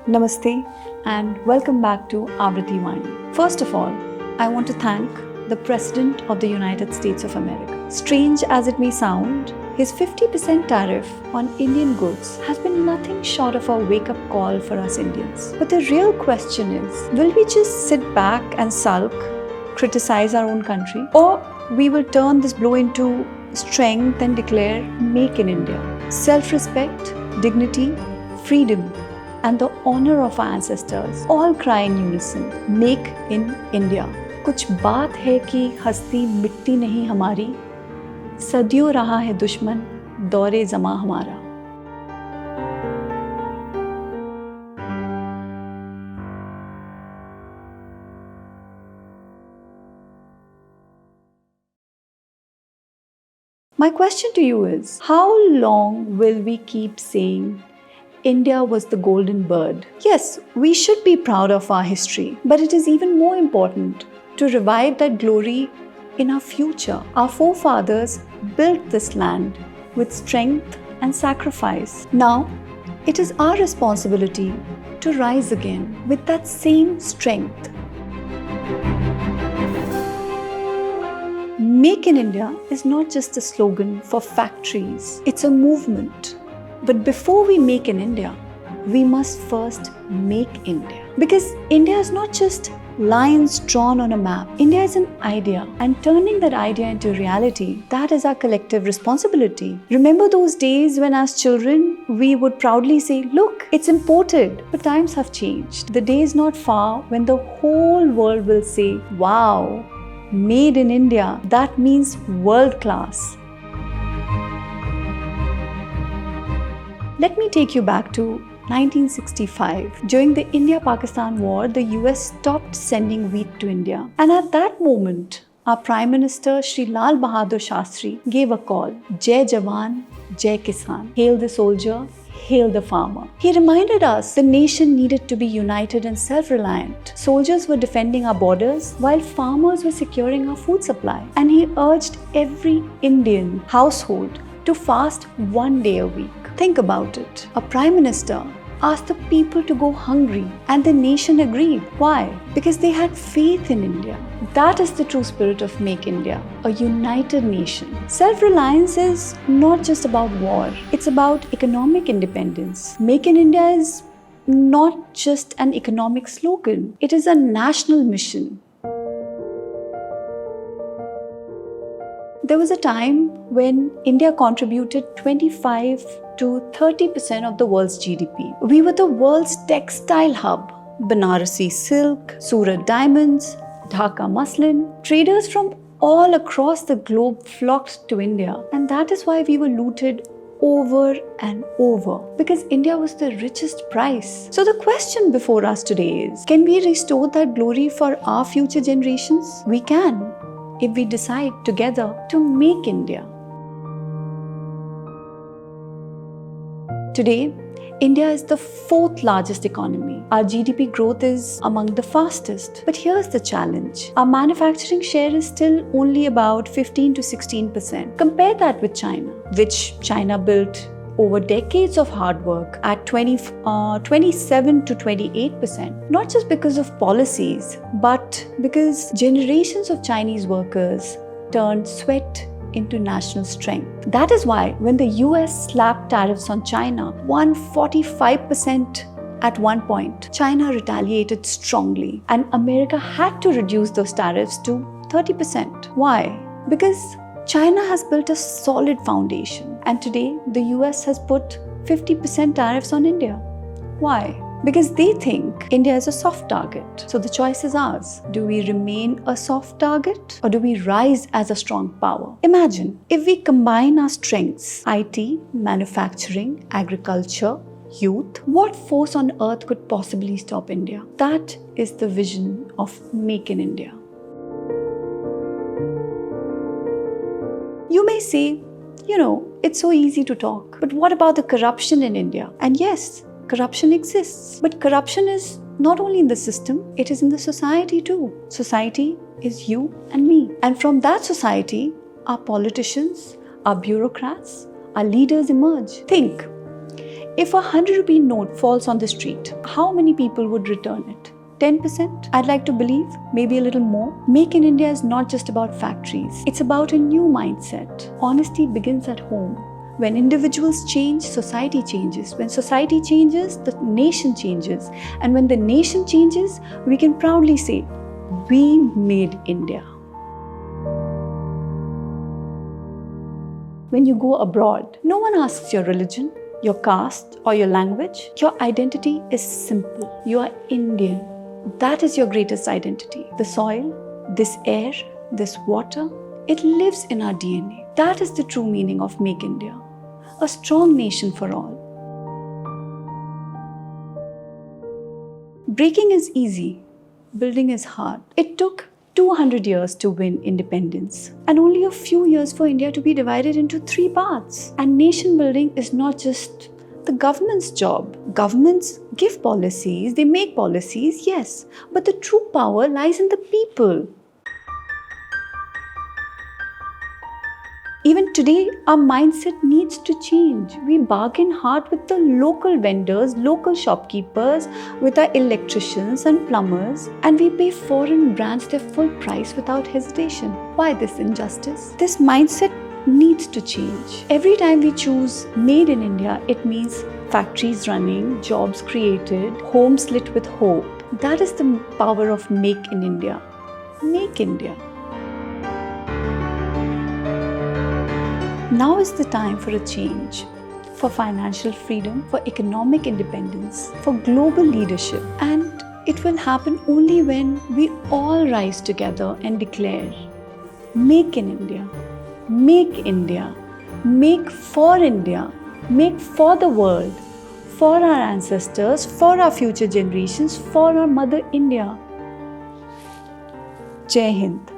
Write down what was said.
Namaste and welcome back to AvritiVani. First of all, I want to thank the President of the United States of America. Strange as it may sound, his 50% tariff on Indian goods has been nothing short of a wake-up call for us Indians. But the real question is, will we just sit back and sulk, criticize our own country, or we will turn this blow into strength and declare Make in India? Self-respect, dignity, freedom, and the honor of our ancestors all cry in unison, Make in India. कुछ बात है कि हस्ती मिट्टी नहीं हमारी, सदियों रहा है दुश्मन दौरे ज़मां हमारा. My question to you is, how long will we keep saying India was the golden bird? Yes, we should be proud of our history, but it is even more important to revive that glory in our future. Our forefathers built this land with strength and sacrifice. Now, it is our responsibility to rise again with that same strength. Make in India is not just a slogan for factories, it's a movement. But before we make in India, we must first make India. Because India is not just lines drawn on a map. India is an idea, and turning that idea into reality, that is our collective responsibility. Remember those days when as children, we would proudly say, look, it's imported. But times have changed. The day is not far when the whole world will say, wow, made in India, that means world class. Let me take you back to 1965. During the India-Pakistan war, the US stopped sending wheat to India. And at that moment, our Prime Minister Shri Lal Bahadur Shastri gave a call, Jai Jawan, Jai Kisan. Hail the soldier, hail the farmer. He reminded us the nation needed to be united and self-reliant. Soldiers were defending our borders while farmers were securing our food supply. And he urged every Indian household to fast 1 day a week. Think about it. A Prime Minister asked the people to go hungry and the nation agreed. Why? Because they had faith in India. That is the true spirit of Make India, a united nation. Self-reliance is not just about war. It's about economic independence. Make in India is not just an economic slogan. It is a national mission. There was a time when India contributed 25 to 30% of the world's GDP. We were the world's textile hub. Banarasi silk, Surat diamonds, Dhaka muslin. Traders from all across the globe flocked to India. And that is why we were looted over and over, because India was the richest prize. So the question before us today is, can we restore that glory for our future generations? We can, if we decide together to make India. Today, India is the 4th largest economy. Our GDP growth is among the fastest. But here's the challenge. Our manufacturing share is still only about 15 to 16%. Compare that with China, which China built over decades of hard work at 27 to 28%. Not just because of policies, but because generations of Chinese workers turned sweat into national strength. That is why when the US slapped tariffs on China, 145% at one point, China retaliated strongly and America had to reduce those tariffs to 30%. Why? Because China has built a solid foundation and today the US has put 50% tariffs on India. Why? Because they think India is a soft target. So the choice is ours. Do we remain a soft target or do we rise as a strong power? Imagine if we combine our strengths, IT, manufacturing, agriculture, youth, what force on earth could possibly stop India? That is the vision of Make in India. You may say, it's so easy to talk, but what about the corruption in India? And yes, corruption exists. But corruption is not only in the system, it is in the society too. Society is you and me. And from that society, our politicians, our bureaucrats, our leaders emerge. Think, If a 100 rupee note falls on the street, how many people would return it? 10%? I'd like to believe, maybe a little more. Make in India is not just about factories. It's about a new mindset. Honesty begins at home. When individuals change, society changes. When society changes, the nation changes. And when the nation changes, we can proudly say, we made India. When you go abroad, no one asks your religion, your caste, or your language. Your identity is simple. You are Indian. That is your greatest identity. The soil, this air, this water, it lives in our DNA. That is the true meaning of Make India. A strong nation for all. Breaking is easy. Building is hard. It took 200 years to win independence and only a few years for India to be divided into 3 parts. And nation building is not just the government's job. Governments give policies, they make policies, yes, but the true power lies in the people. Even today, our mindset needs to change. We bargain hard with the local vendors, local shopkeepers, with our electricians and plumbers, and we pay foreign brands their full price without hesitation. Why this injustice? This mindset needs to change. Every time we choose Made in India, it means factories running, jobs created, homes lit with hope. That is the power of Make in India. Make India. Now is the time for a change, for financial freedom, for economic independence, for global leadership. And it will happen only when we all rise together and declare, Make in India, Make India, Make for India, Make for the world, for our ancestors, for our future generations, for our Mother India. Jai Hind.